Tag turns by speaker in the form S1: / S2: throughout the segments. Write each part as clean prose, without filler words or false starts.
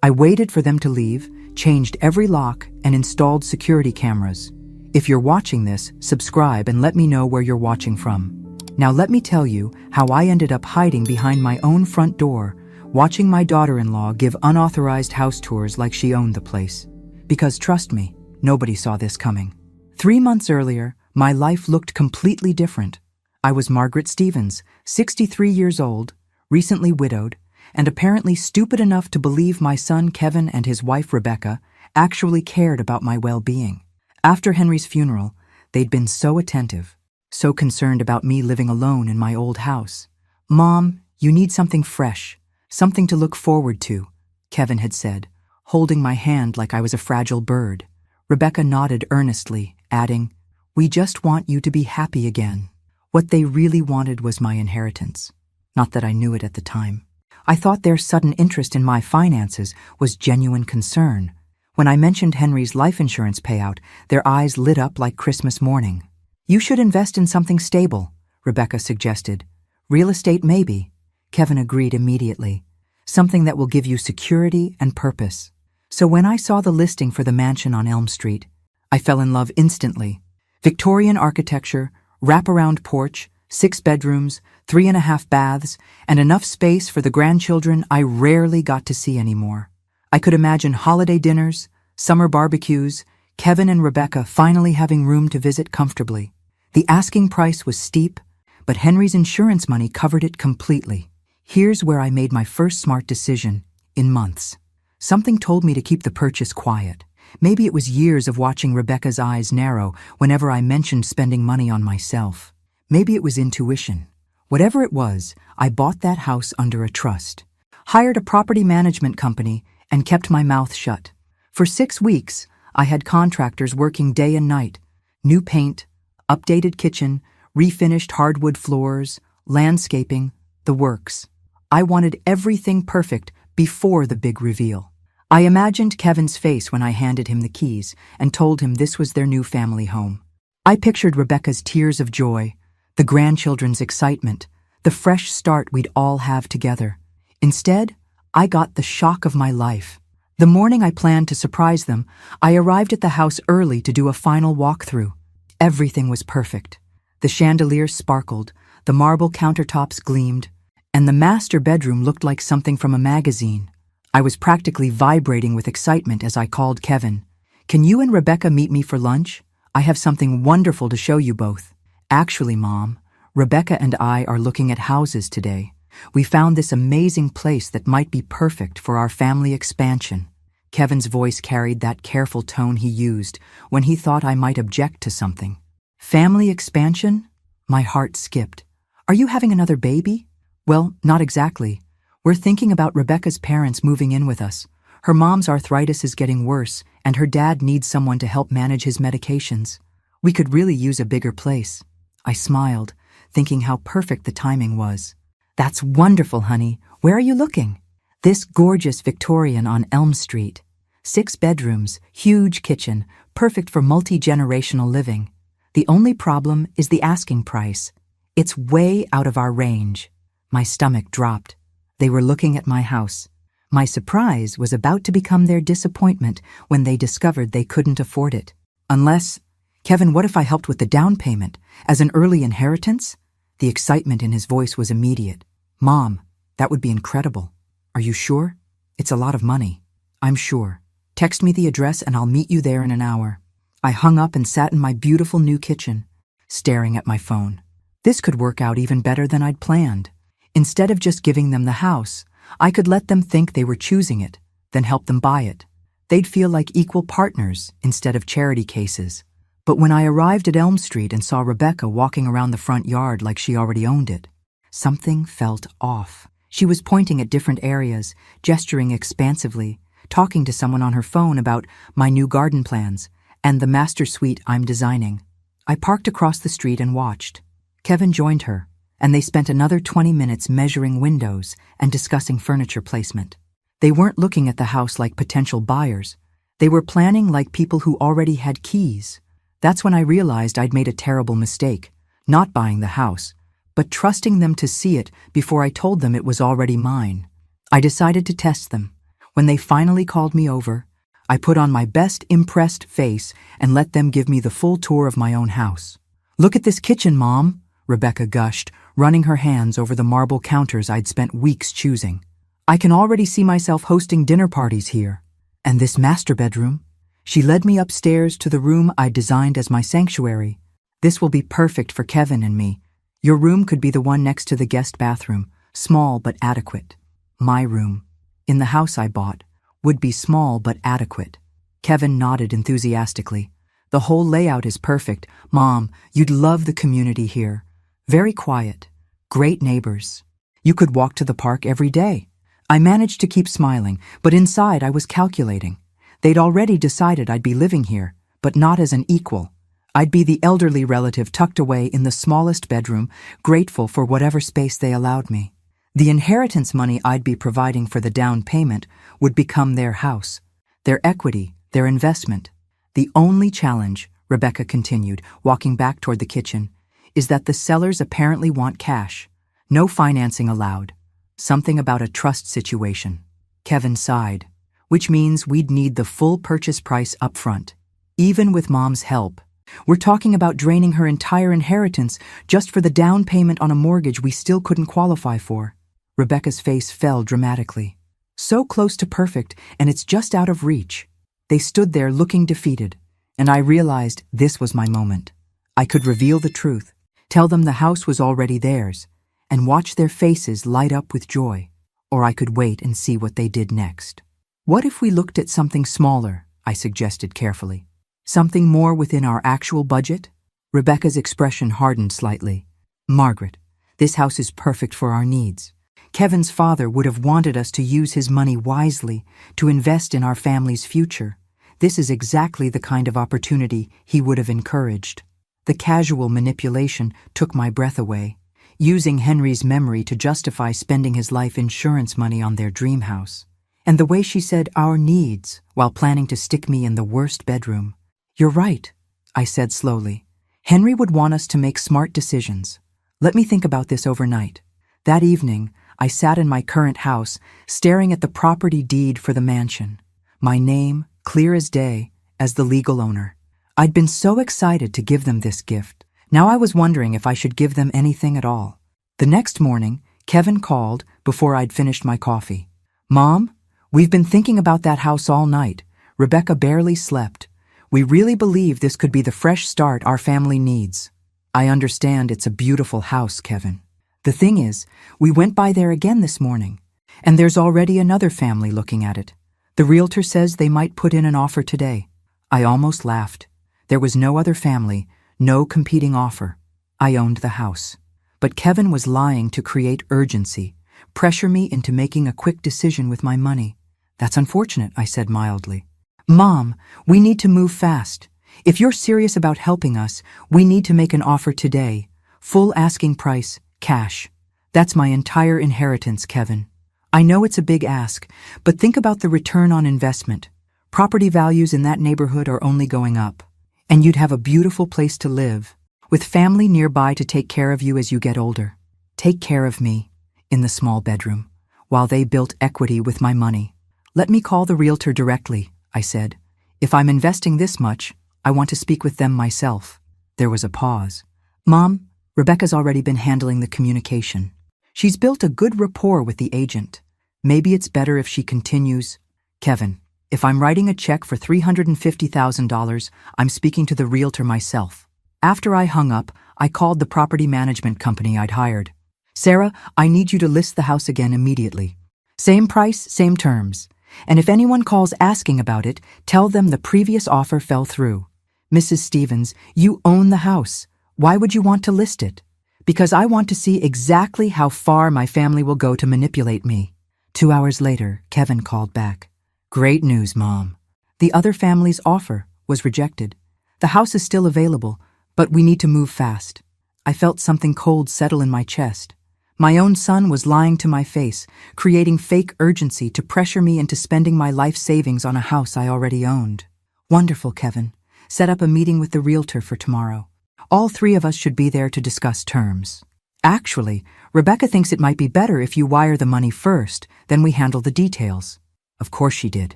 S1: I waited for them to leave, changed every lock, and installed security cameras. If you're watching this, subscribe and let me know where you're watching from. Now let me tell you how I ended up hiding behind my own front door, watching my daughter-in-law give unauthorized house tours like she owned the place. Because trust me, nobody saw this coming. 3 months earlier, my life looked completely different. I was Margaret Stevens, 63 years old, recently widowed, and apparently stupid enough to believe my son Kevin and his wife Rebecca actually cared about my well-being. After Henry's funeral, they'd been so attentive, so concerned about me living alone in my old house. "Mom, you need something fresh, something to look forward to," Kevin had said, holding my hand like I was a fragile bird. Rebecca nodded earnestly, adding, "We just want you to be happy again." What they really wanted was my inheritance. Not that I knew it at the time. I thought their sudden interest in my finances was genuine concern. When I mentioned Henry's life insurance payout, their eyes lit up like Christmas morning. "You should invest in something stable," Rebecca suggested. "Real estate maybe." Kevin agreed immediately. "Something that will give you security and purpose." So when I saw the listing for the mansion on Elm Street, I fell in love instantly. Victorian architecture, wraparound porch, 6 bedrooms, 3.5 baths, and enough space for the grandchildren I rarely got to see anymore. I could imagine holiday dinners, summer barbecues, Kevin and Rebecca finally having room to visit comfortably. The asking price was steep, but Henry's insurance money covered it completely. Here's where I made my first smart decision in months. Something told me to keep the purchase quiet. Maybe it was years of watching Rebecca's eyes narrow whenever I mentioned spending money on myself. Maybe it was intuition. Whatever it was, I bought that house under a trust, hired a property management company, and kept my mouth shut. For 6 weeks, I had contractors working day and night. New paint, updated kitchen, refinished hardwood floors, landscaping, the works. I wanted everything perfect before the big reveal. I imagined Kevin's face when I handed him the keys and told him this was their new family home. I pictured Rebecca's tears of joy, the grandchildren's excitement, the fresh start we'd all have together. Instead, I got the shock of my life. The morning I planned to surprise them, I arrived at the house early to do a final walkthrough. Everything was perfect. The chandeliers sparkled, the marble countertops gleamed, and the master bedroom looked like something from a magazine. I was practically vibrating with excitement as I called Kevin. "Can you and Rebecca meet me for lunch? I have something wonderful to show you both." "Actually, Mom, Rebecca and I are looking at houses today. We found this amazing place that might be perfect for our family expansion." Kevin's voice carried that careful tone he used when he thought I might object to something. "Family expansion?" My heart skipped. "Are you having another baby?" "Well, not exactly. We're thinking about Rebecca's parents moving in with us. Her mom's arthritis is getting worse, and her dad needs someone to help manage his medications. We could really use a bigger place." I smiled, thinking how perfect the timing was. "That's wonderful, honey. Where are you looking?" "This gorgeous Victorian on Elm Street. 6 bedrooms, huge kitchen, perfect for multi-generational living. The only problem is the asking price. It's way out of our range." My stomach dropped. They were looking at my house. My surprise was about to become their disappointment when they discovered they couldn't afford it. "Unless, Kevin, what if I helped with the down payment, as an early inheritance?" The excitement in his voice was immediate. "Mom, that would be incredible. Are you sure? It's a lot of money." "I'm sure. Text me the address and I'll meet you there in an hour." I hung up and sat in my beautiful new kitchen, staring at my phone. This could work out even better than I'd planned. Instead of just giving them the house, I could let them think they were choosing it, then help them buy it. They'd feel like equal partners instead of charity cases. But when I arrived at Elm Street and saw Rebecca walking around the front yard like she already owned it, something felt off. She was pointing at different areas, gesturing expansively, talking to someone on her phone about my new garden plans and the master suite I'm designing. I parked across the street and watched. Kevin joined her, and they spent another 20 minutes measuring windows and discussing furniture placement. They weren't looking at the house like potential buyers. They were planning like people who already had keys. That's when I realized I'd made a terrible mistake, not buying the house, but trusting them to see it before I told them it was already mine. I decided to test them. When they finally called me over, I put on my best impressed face and let them give me the full tour of my own house. "Look at this kitchen, Mom," Rebecca gushed, running her hands over the marble counters I'd spent weeks choosing. "I can already see myself hosting dinner parties here. And this master bedroom?" She led me upstairs to the room I'd designed as my sanctuary. "This will be perfect for Kevin and me. Your room could be the one next to the guest bathroom, small but adequate. My room, in the house I bought, would be small but adequate." Kevin nodded enthusiastically. "The whole layout is perfect. Mom, you'd love the community here. Very quiet. Great neighbors. You could walk to the park every day." I managed to keep smiling, but inside I was calculating. They'd already decided I'd be living here, but not as an equal. I'd be the elderly relative tucked away in the smallest bedroom, grateful for whatever space they allowed me. The inheritance money I'd be providing for the down payment would become their house, their equity, their investment. "The only challenge," Rebecca continued, walking back toward the kitchen, "is that the sellers apparently want cash. No financing allowed. Something about a trust situation." Kevin sighed. "Which means we'd need the full purchase price up front. Even with Mom's help. We're talking about draining her entire inheritance just for the down payment on a mortgage we still couldn't qualify for." Rebecca's face fell dramatically. "So close to perfect, and it's just out of reach." They stood there looking defeated, and I realized this was my moment. I could reveal the truth, tell them the house was already theirs, and watch their faces light up with joy. Or I could wait and see what they did next. "What if we looked at something smaller?" I suggested carefully. "Something more within our actual budget?" Rebecca's expression hardened slightly. "Margaret, this house is perfect for our needs. Kevin's father would have wanted us to use his money wisely, to invest in our family's future. This is exactly the kind of opportunity he would have encouraged." The casual manipulation took my breath away, using Henry's memory to justify spending his life insurance money on their dream house. And the way she said "our needs" while planning to stick me in the worst bedroom. "You're right," I said slowly. "Henry would want us to make smart decisions. Let me think about this overnight." That evening, I sat in my current house, staring at the property deed for the mansion. My name, clear as day, as the legal owner. I'd been so excited to give them this gift. Now I was wondering if I should give them anything at all. The next morning, Kevin called before I'd finished my coffee. "Mom, we've been thinking about that house all night." Rebecca barely slept. "We really believe this could be the fresh start our family needs." "I understand it's a beautiful house, Kevin. The thing is, we went by there again this morning, and there's already another family looking at it. The realtor says they might put in an offer today." I almost laughed. There was no other family, no competing offer. I owned the house. But Kevin was lying to create urgency, pressure me into making a quick decision with my money. "That's unfortunate," I said mildly. "Mom, we need to move fast. If you're serious about helping us, we need to make an offer today. Full asking price, cash. That's my entire inheritance, Kevin. I know it's a big ask, but think about the return on investment. Property values in that neighborhood are only going up. And you'd have a beautiful place to live, with family nearby to take care of you as you get older. Take care of me, in the small bedroom, while they built equity with my money. Let me call the realtor directly," I said. "If I'm investing this much, I want to speak with them myself." There was a pause. "Mom, Rebecca's already been handling the communication. She's built a good rapport with the agent. Maybe it's better if she continues." "Kevin, if I'm writing a check for $350,000, I'm speaking to the realtor myself." After I hung up, I called the property management company I'd hired. "Sarah, I need you to list the house again immediately. Same price, same terms. And if anyone calls asking about it, tell them the previous offer fell through. Mrs. Stevens, you own the house. Why would you want to list it?" "Because I want to see exactly how far my family will go to manipulate me." 2 hours later, Kevin called back. "Great news, Mom. The other family's offer was rejected. The house is still available, but we need to move fast." I felt something cold settle in my chest. My own son was lying to my face, creating fake urgency to pressure me into spending my life savings on a house I already owned. "Wonderful, Kevin. Set up a meeting with the realtor for tomorrow. All 3 of us should be there to discuss terms. Actually, Rebecca thinks it might be better if you wire the money first, then we handle the details." Of course she did.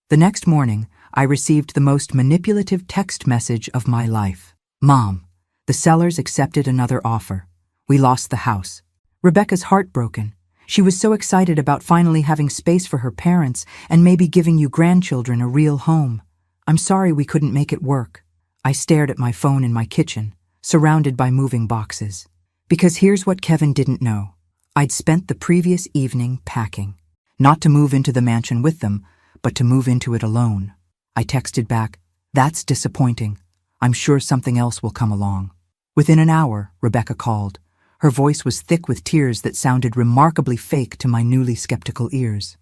S1: The next morning, I received the most manipulative text message of my life. Mom, the sellers accepted another offer. We lost the house. Rebecca's heartbroken. She was so excited about finally having space for her parents and maybe giving you grandchildren a real home. I'm sorry we couldn't make it work. I stared at my phone in my kitchen, surrounded by moving boxes. Because here's what Kevin didn't know. I'd spent the previous evening packing. Not to move into the mansion with them, but to move into it alone. I texted back, "That's disappointing. I'm sure something else will come along." Within an hour, Rebecca called. Her voice was thick with tears that sounded remarkably fake to my newly skeptical ears.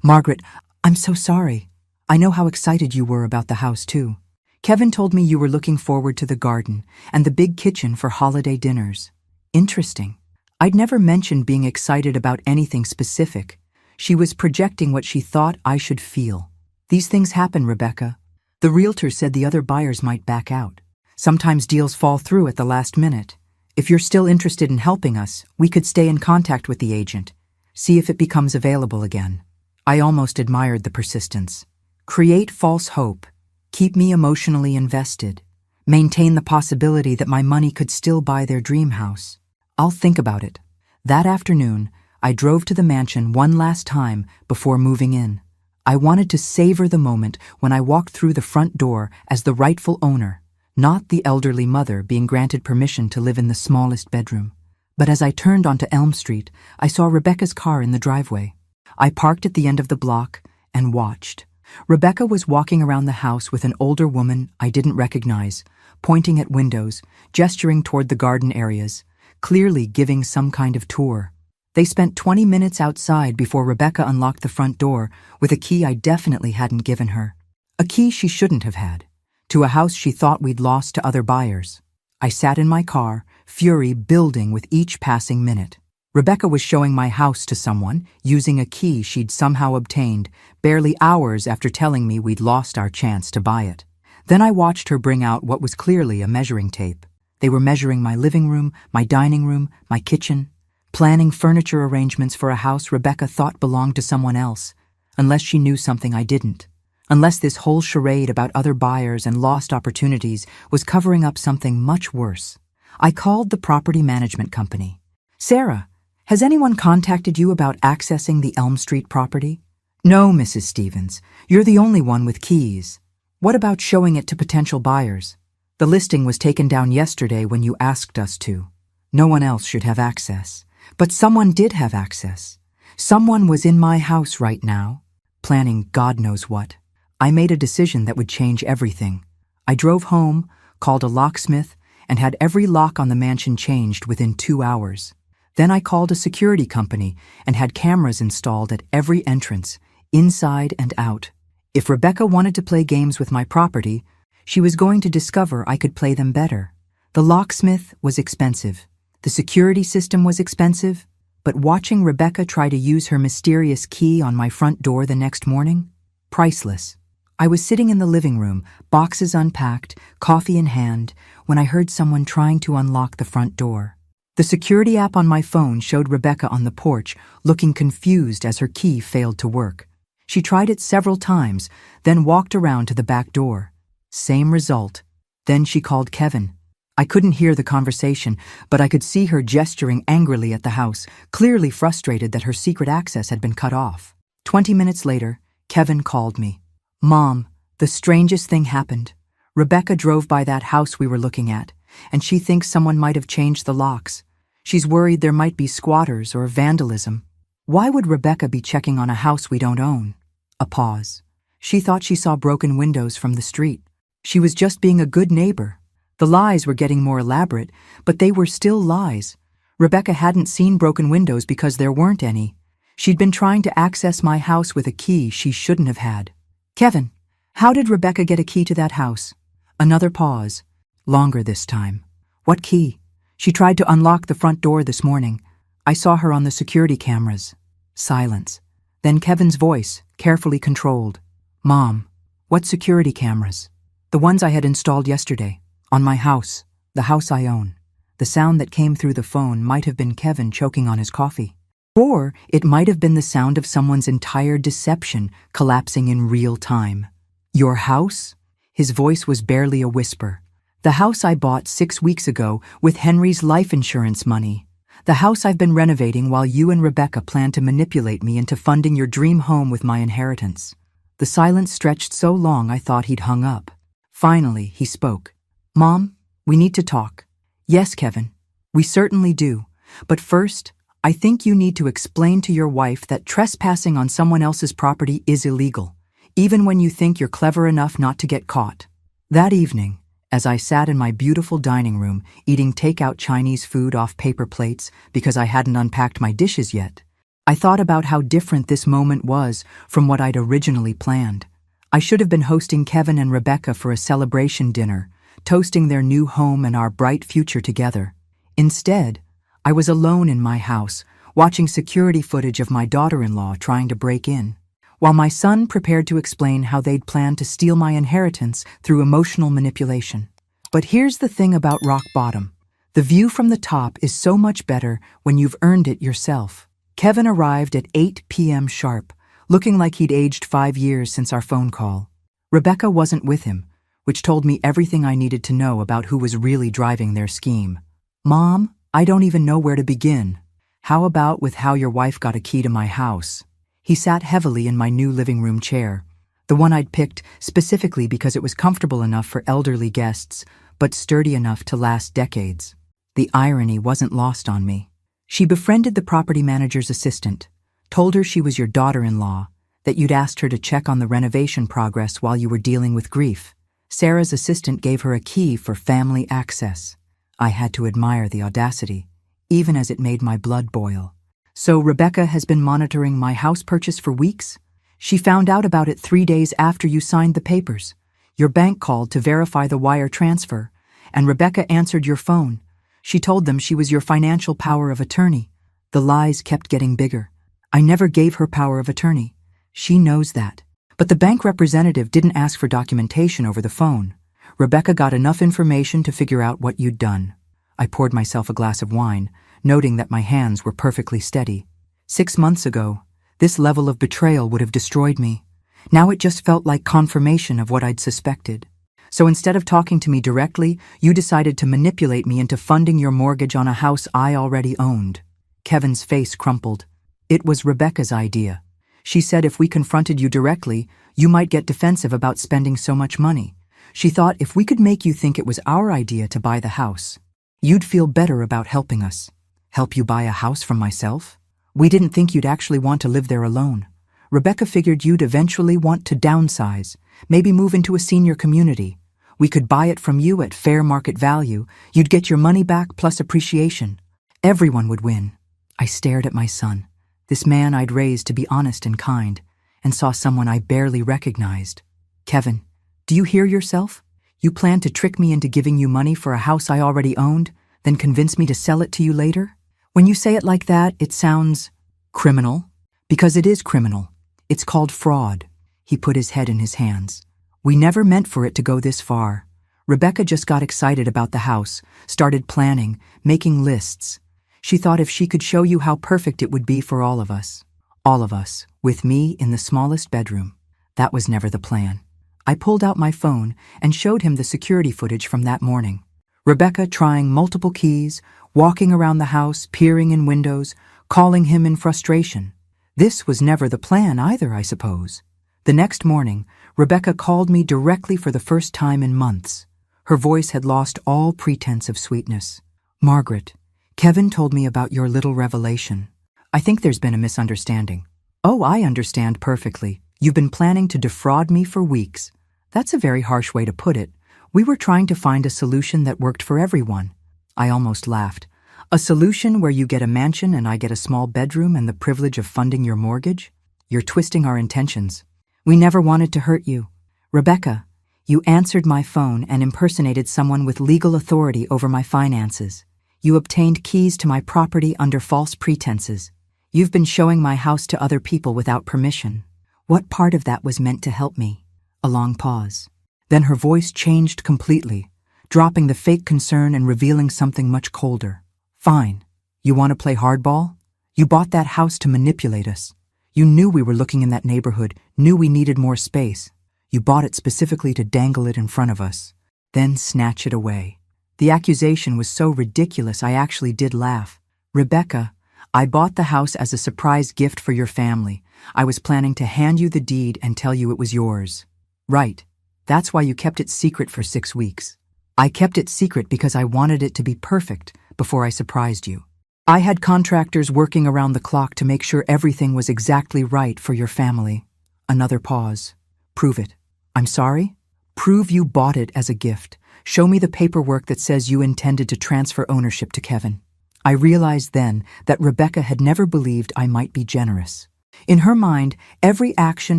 S1: "Margaret, I'm so sorry. I know how excited you were about the house too. Kevin told me you were looking forward to the garden and the big kitchen for holiday dinners. Interesting. I'd never mentioned being excited about anything specific. She was projecting what she thought I should feel. These things happen, Rebecca. The realtor said the other buyers might back out. Sometimes deals fall through at the last minute. If you're still interested in helping us, we could stay in contact with the agent. See if it becomes available again." I almost admired the persistence. Create false hope. Keep me emotionally invested. Maintain the possibility that my money could still buy their dream house. I'll think about it. That afternoon, I drove to the mansion one last time before moving in. I wanted to savor the moment when I walked through the front door as the rightful owner, not the elderly mother being granted permission to live in the smallest bedroom. But as I turned onto Elm Street, I saw Rebecca's car in the driveway. I parked at the end of the block and watched. Rebecca was walking around the house with an older woman I didn't recognize, pointing at windows, gesturing toward the garden areas, clearly giving some kind of tour. They spent 20 minutes outside before Rebecca unlocked the front door with a key I definitely hadn't given her. A key she shouldn't have had. To a house she thought we'd lost to other buyers. I sat in my car, fury building with each passing minute. Rebecca was showing my house to someone, using a key she'd somehow obtained, barely hours after telling me we'd lost our chance to buy it. Then I watched her bring out what was clearly a measuring tape. They were measuring my living room, my dining room, my kitchen, planning furniture arrangements for a house Rebecca thought belonged to someone else, unless she knew something I didn't. Unless this whole charade about other buyers and lost opportunities was covering up something much worse. I called the property management company. "Sarah, has anyone contacted you about accessing the Elm Street property?" "No, Mrs. Stevens. You're the only one with keys. What about showing it to potential buyers? The listing was taken down yesterday when you asked us to. No one else should have access. But someone did have access. Someone was in my house right now, planning God knows what. I made a decision that would change everything. I drove home, called a locksmith, and had every lock on the mansion changed within 2 hours. Then I called a security company and had cameras installed at every entrance, inside and out. If Rebecca wanted to play games with my property, she was going to discover I could play them better. The locksmith was expensive. The security system was expensive. But watching Rebecca try to use her mysterious key on my front door the next morning, priceless. I was sitting in the living room, boxes unpacked, coffee in hand, when I heard someone trying to unlock the front door. The security app on my phone showed Rebecca on the porch, looking confused as her key failed to work. She tried it several times, then walked around to the back door. Same result. Then she called Kevin. I couldn't hear the conversation, but I could see her gesturing angrily at the house, clearly frustrated that her secret access had been cut off. 20 minutes later, Kevin called me. "Mom, the strangest thing happened. Rebecca drove by that house we were looking at, and she thinks someone might have changed the locks. She's worried there might be squatters or vandalism." Why would Rebecca be checking on a house we don't own? A pause. She thought she saw broken windows from the street. She was just being a good neighbor. The lies were getting more elaborate, but they were still lies. Rebecca hadn't seen broken windows because there weren't any. She'd been trying to access my house with a key she shouldn't have had. "Kevin, how did Rebecca get a key to that house?" Another pause. Longer this time. "What key?" "She tried to unlock the front door this morning. I saw her on the security cameras." Silence. Then Kevin's voice, carefully controlled. "Mom, what security cameras?" "The ones I had installed yesterday. On my house. The house I own." The sound that came through the phone might have been Kevin choking on his coffee. Or it might have been the sound of someone's entire deception collapsing in real time. Your house? His voice was barely a whisper. The house I bought 6 weeks ago with Henry's life insurance money. The house I've been renovating while you and Rebecca plan to manipulate me into funding your dream home with my inheritance. The silence stretched so long I thought he'd hung up. Finally, he spoke. Mom, we need to talk. Yes, Kevin, we certainly do. But first, I think you need to explain to your wife that trespassing on someone else's property is illegal, even when you think you're clever enough not to get caught. That evening, as I sat in my beautiful dining room eating takeout Chinese food off paper plates because I hadn't unpacked my dishes yet, I thought about how different this moment was from what I'd originally planned. I should have been hosting Kevin and Rebecca for a celebration dinner, toasting their new home and our bright future together. Instead, I was alone in my house, watching security footage of my daughter-in-law trying to break in, while my son prepared to explain how they'd planned to steal my inheritance through emotional manipulation. But here's the thing about rock bottom. The view from the top is so much better when you've earned it yourself. Kevin arrived at 8 p.m. sharp, looking like he'd aged 5 years since our phone call. Rebecca wasn't with him, which told me everything I needed to know about who was really driving their scheme. Mom, I don't even know where to begin. How about with how your wife got a key to my house? He sat heavily in my new living room chair, the one I'd picked specifically because it was comfortable enough for elderly guests, but sturdy enough to last decades. The irony wasn't lost on me. She befriended the property manager's assistant, told her she was your daughter-in-law, that you'd asked her to check on the renovation progress while you were dealing with grief. Sarah's assistant gave her a key for family access. I had to admire the audacity, even as it made my blood boil. So Rebecca has been monitoring my house purchase for weeks? She found out about it 3 days after you signed the papers. Your bank called to verify the wire transfer, and Rebecca answered your phone. She told them she was your financial power of attorney. The lies kept getting bigger. I never gave her power of attorney. She knows that. But the bank representative didn't ask for documentation over the phone. Rebecca got enough information to figure out what you'd done. I poured myself a glass of wine, noting that my hands were perfectly steady. 6 months ago, this level of betrayal would have destroyed me. Now it just felt like confirmation of what I'd suspected. So instead of talking to me directly, you decided to manipulate me into funding your mortgage on a house I already owned. Kevin's face crumpled. It was Rebecca's idea. She said if we confronted you directly, you might get defensive about spending so much money. She thought if we could make you think it was our idea to buy the house, you'd feel better about helping us. Help you buy a house from myself? We didn't think you'd actually want to live there alone. Rebecca figured you'd eventually want to downsize, maybe move into a senior community. We could buy it from you at fair market value. You'd get your money back plus appreciation. Everyone would win. I stared at my son, this man I'd raised to be honest and kind, and saw someone I barely recognized. Kevin, do you hear yourself? You plan to trick me into giving you money for a house I already owned, then convince me to sell it to you later? When you say it like that, it sounds criminal. Because it is criminal. It's called fraud. He put his head in his hands. We never meant for it to go this far. Rebecca just got excited about the house, started planning, making lists. She thought if she could show you how perfect it would be for all of us, with me in the smallest bedroom. That was never the plan. I pulled out my phone and showed him the security footage from that morning. Rebecca trying multiple keys, walking around the house, peering in windows, calling him in frustration. This was never the plan either, I suppose. The next morning, Rebecca called me directly for the first time in months. Her voice had lost all pretense of sweetness. Margaret, Kevin told me about your little revelation. I think there's been a misunderstanding. Oh, I understand perfectly. You've been planning to defraud me for weeks. That's a very harsh way to put it. We were trying to find a solution that worked for everyone. I almost laughed. A solution where you get a mansion and I get a small bedroom and the privilege of funding your mortgage? You're twisting our intentions. We never wanted to hurt you. Rebecca, you answered my phone and impersonated someone with legal authority over my finances. You obtained keys to my property under false pretenses. You've been showing my house to other people without permission. What part of that was meant to help me? A long pause. Then her voice changed completely, dropping the fake concern and revealing something much colder. Fine. You want to play hardball? You bought that house to manipulate us. You knew we were looking in that neighborhood, knew we needed more space. You bought it specifically to dangle it in front of us, then snatch it away. The accusation was so ridiculous I actually did laugh. Rebecca, I bought the house as a surprise gift for your family. I was planning to hand you the deed and tell you it was yours. Right. That's why you kept it secret for 6 weeks. I kept it secret because I wanted it to be perfect before I surprised you. I had contractors working around the clock to make sure everything was exactly right for your family. Another pause. Prove it. I'm sorry? Prove you bought it as a gift. Show me the paperwork that says you intended to transfer ownership to Kevin. I realized then that Rebecca had never believed I might be generous. In her mind, every action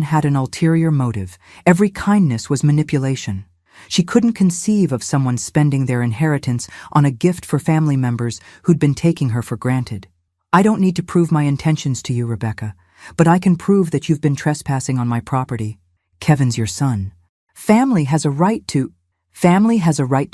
S1: had an ulterior motive. Every kindness was manipulation. She couldn't conceive of someone spending their inheritance on a gift for family members who'd been taking her for granted. I don't need to prove my intentions to you, Rebecca, but I can prove that you've been trespassing on my property. Kevin's your son. Family has a right to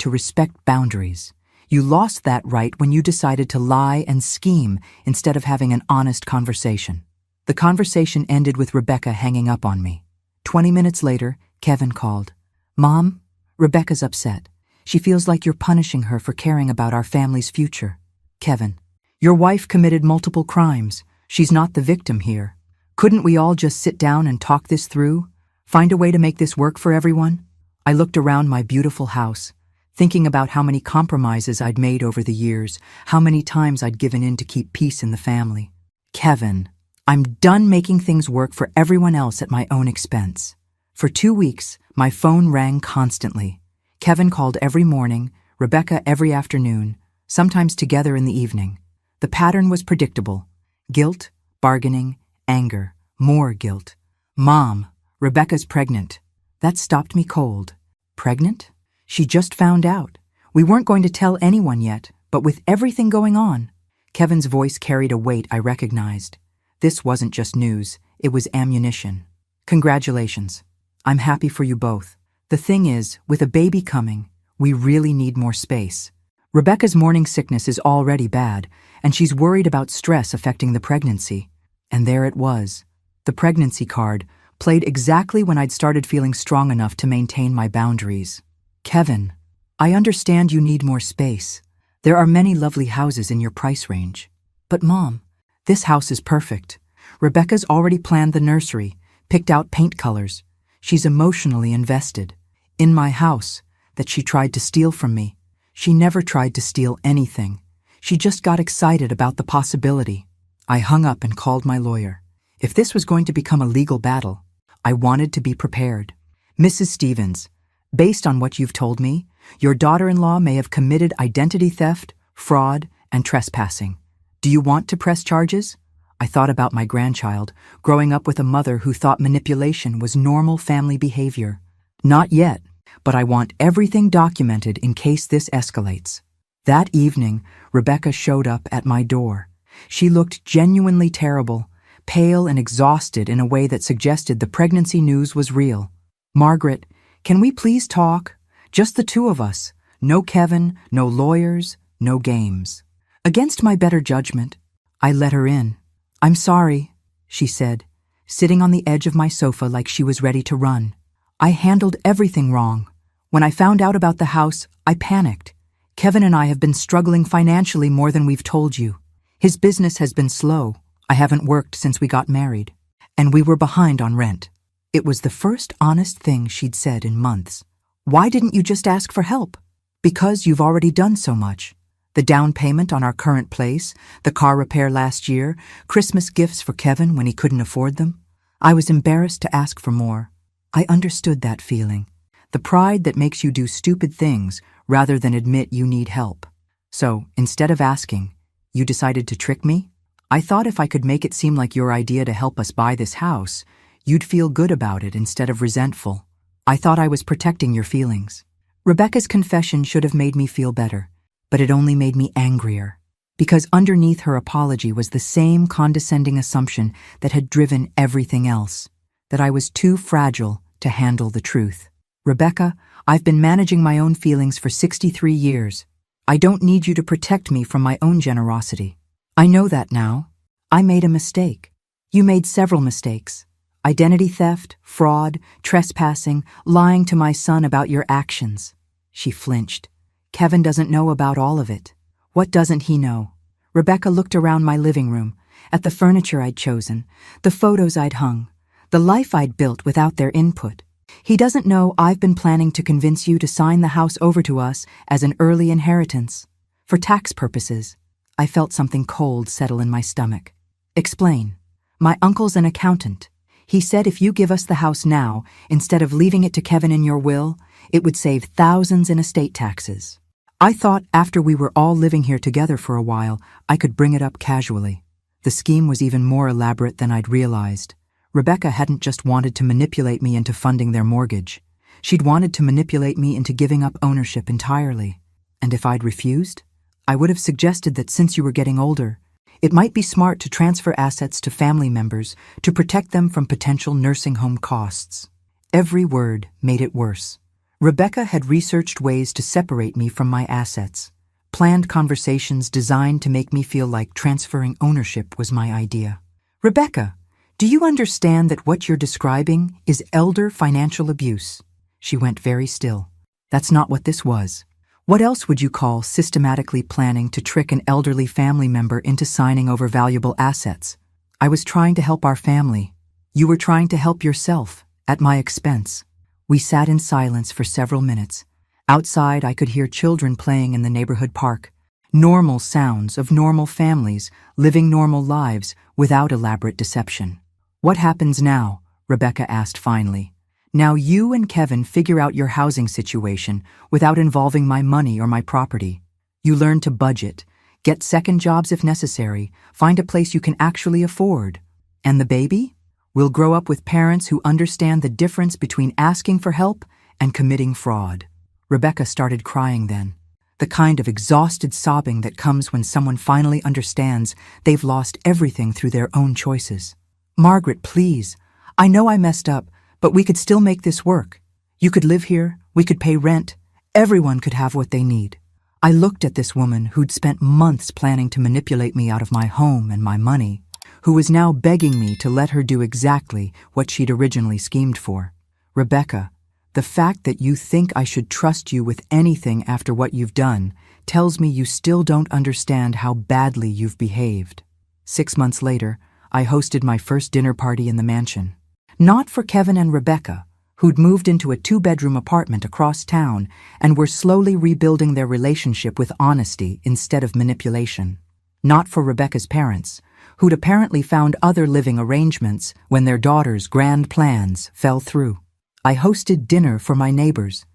S1: respect boundaries. You lost that right when you decided to lie and scheme instead of having an honest conversation. The conversation ended with Rebecca hanging up on me. 20 minutes later, Kevin called. Mom, Rebecca's upset. She feels like you're punishing her for caring about our family's future. Kevin, your wife committed multiple crimes. She's not the victim here. Couldn't we all just sit down and talk this through? Find a way to make this work for everyone? I looked around my beautiful house, thinking about how many compromises I'd made over the years, how many times I'd given in to keep peace in the family. Kevin, I'm done making things work for everyone else at my own expense. For 2 weeks, my phone rang constantly. Kevin called every morning, Rebecca every afternoon, sometimes together in the evening. The pattern was predictable. Guilt, bargaining, anger, more guilt. Mom, Rebecca's pregnant. That stopped me cold. Pregnant? She just found out. We weren't going to tell anyone yet, but with everything going on. Kevin's voice carried a weight I recognized. This wasn't just news, it was ammunition. Congratulations. I'm happy for you both. The thing is, with a baby coming, we really need more space. Rebecca's morning sickness is already bad, and she's worried about stress affecting the pregnancy. And there it was. The pregnancy card, played exactly when I'd started feeling strong enough to maintain my boundaries. Kevin, I understand you need more space. There are many lovely houses in your price range. But Mom, this house is perfect. Rebecca's already planned the nursery, picked out paint colors. She's emotionally invested. In my house, that she tried to steal from me. She never tried to steal anything. She just got excited about the possibility. I hung up and called my lawyer. If this was going to become a legal battle, I wanted to be prepared. Mrs. Stevens, based on what you've told me, your daughter-in-law may have committed identity theft, fraud, and trespassing. Do you want to press charges? I thought about my grandchild, growing up with a mother who thought manipulation was normal family behavior. Not yet, but I want everything documented in case this escalates. That evening, Rebecca showed up at my door. She looked genuinely terrible, pale and exhausted in a way that suggested the pregnancy news was real. Margaret, can we please talk? Just the two of us. No Kevin, no lawyers, no games. Against my better judgment, I let her in. I'm sorry, she said, sitting on the edge of my sofa like she was ready to run. I handled everything wrong. When I found out about the house, I panicked. Kevin and I have been struggling financially more than we've told you. His business has been slow. I haven't worked since we got married. And we were behind on rent. It was the first honest thing she'd said in months. Why didn't you just ask for help? Because you've already done so much. The down payment on our current place, the car repair last year, Christmas gifts for Kevin when he couldn't afford them. I was embarrassed to ask for more. I understood that feeling. The pride that makes you do stupid things rather than admit you need help. So, instead of asking, you decided to trick me? I thought if I could make it seem like your idea to help us buy this house, you'd feel good about it instead of resentful. I thought I was protecting your feelings. Rebecca's confession should have made me feel better, but it only made me angrier. Because underneath her apology was the same condescending assumption that had driven everything else, that I was too fragile to handle the truth. Rebecca, I've been managing my own feelings for 63 years. I don't need you to protect me from my own generosity. I know that now. I made a mistake. You made several mistakes. Identity theft, fraud, trespassing, lying to my son about your actions. She flinched. Kevin doesn't know about all of it. What doesn't he know? Rebecca looked around my living room, at the furniture I'd chosen, the photos I'd hung, the life I'd built without their input. He doesn't know I've been planning to convince you to sign the house over to us as an early inheritance. For tax purposes. I felt something cold settle in my stomach. Explain. My uncle's an accountant. He said if you give us the house now, instead of leaving it to Kevin in your will, it would save thousands in estate taxes. I thought after we were all living here together for a while, I could bring it up casually. The scheme was even more elaborate than I'd realized. Rebecca hadn't just wanted to manipulate me into funding their mortgage. She'd wanted to manipulate me into giving up ownership entirely. And if I'd refused, I would have suggested that since you were getting older, it might be smart to transfer assets to family members to protect them from potential nursing home costs. Every word made it worse. Rebecca had researched ways to separate me from my assets, planned conversations designed to make me feel like transferring ownership was my idea. Rebecca, do you understand that what you're describing is elder financial abuse? She went very still. That's not what this was. What else would you call systematically planning to trick an elderly family member into signing over valuable assets? I was trying to help our family. You were trying to help yourself, at my expense. We sat in silence for several minutes. Outside, I could hear children playing in the neighborhood park. Normal sounds of normal families living normal lives without elaborate deception. What happens now? Rebecca asked finally. Now you and Kevin figure out your housing situation without involving my money or my property. You learn to budget, get second jobs if necessary, find a place you can actually afford. And the baby? We'll grow up with parents who understand the difference between asking for help and committing fraud. Rebecca started crying then. The kind of exhausted sobbing that comes when someone finally understands they've lost everything through their own choices. Margaret, please. I know I messed up, but we could still make this work. You could live here, we could pay rent, everyone could have what they need. I looked at this woman who'd spent months planning to manipulate me out of my home and my money, who was now begging me to let her do exactly what she'd originally schemed for. Rebecca, the fact that you think I should trust you with anything after what you've done tells me you still don't understand how badly you've behaved. 6 months later, I hosted my first dinner party in the mansion. Not for Kevin and Rebecca, who'd moved into a 2-bedroom apartment across town and were slowly rebuilding their relationship with honesty instead of manipulation. Not for Rebecca's parents, who'd apparently found other living arrangements when their daughter's grand plans fell through. I hosted dinner for my neighbors.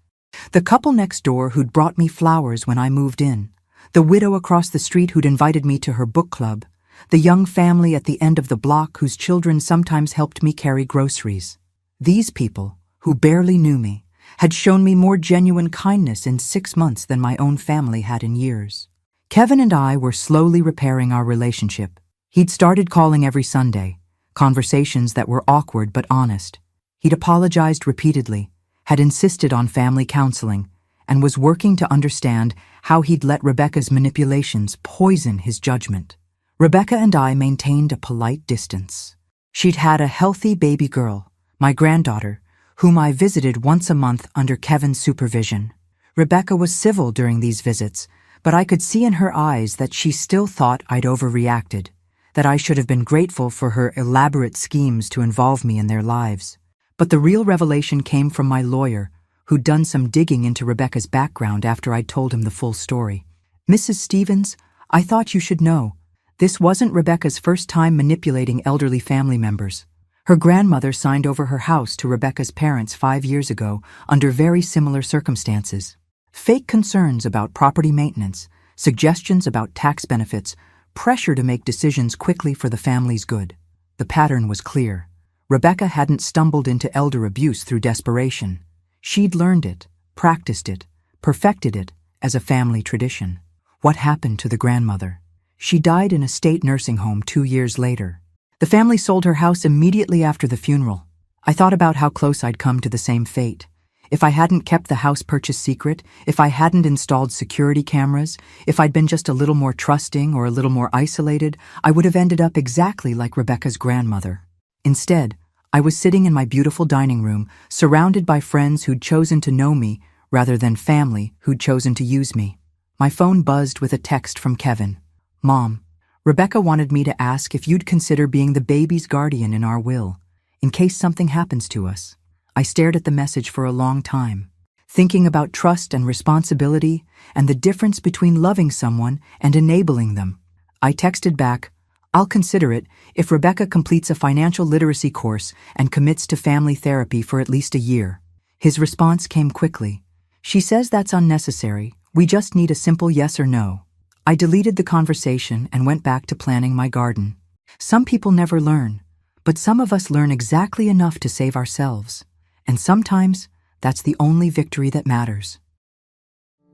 S1: The couple next door who'd brought me flowers when I moved in, the widow across the street who'd invited me to her book club, the young family at the end of the block whose children sometimes helped me carry groceries. These people, who barely knew me, had shown me more genuine kindness in 6 months than my own family had in years. Kevin and I were slowly repairing our relationship. He'd started calling every Sunday, conversations that were awkward but honest. He'd apologized repeatedly, had insisted on family counseling, and was working to understand how he'd let Rebecca's manipulations poison his judgment. Rebecca and I maintained a polite distance. She'd had a healthy baby girl, my granddaughter, whom I visited once a month under Kevin's supervision. Rebecca was civil during these visits, but I could see in her eyes that she still thought I'd overreacted, that I should have been grateful for her elaborate schemes to involve me in their lives. But the real revelation came from my lawyer, who'd done some digging into Rebecca's background after I'd told him the full story. Mrs. Stevens, I thought you should know. This wasn't Rebecca's first time manipulating elderly family members. Her grandmother signed over her house to Rebecca's parents 5 years ago under very similar circumstances. Fake concerns about property maintenance, suggestions about tax benefits, pressure to make decisions quickly for the family's good. The pattern was clear. Rebecca hadn't stumbled into elder abuse through desperation. She'd learned it, practiced it, perfected it as a family tradition. What happened to the grandmother? She died in a state nursing home 2 years later. The family sold her house immediately after the funeral. I thought about how close I'd come to the same fate. If I hadn't kept the house purchase secret, if I hadn't installed security cameras, if I'd been just a little more trusting or a little more isolated, I would have ended up exactly like Rebecca's grandmother. Instead, I was sitting in my beautiful dining room, surrounded by friends who'd chosen to know me rather than family who'd chosen to use me. My phone buzzed with a text from Kevin. "Mom, Rebecca wanted me to ask if you'd consider being the baby's guardian in our will, in case something happens to us." I stared at the message for a long time, thinking about trust and responsibility and the difference between loving someone and enabling them. I texted back, "I'll consider it if Rebecca completes a financial literacy course and commits to family therapy for at least a year." His response came quickly. "She says that's unnecessary. We just need a simple yes or no." I deleted the conversation and went back to planning my garden. Some people never learn, but some of us learn exactly enough to save ourselves. And sometimes, that's the only victory that matters.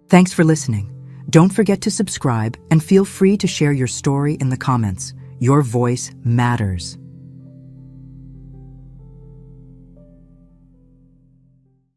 S1: Thanks for listening. Don't forget to subscribe and feel free to share your story in the comments. Your voice matters.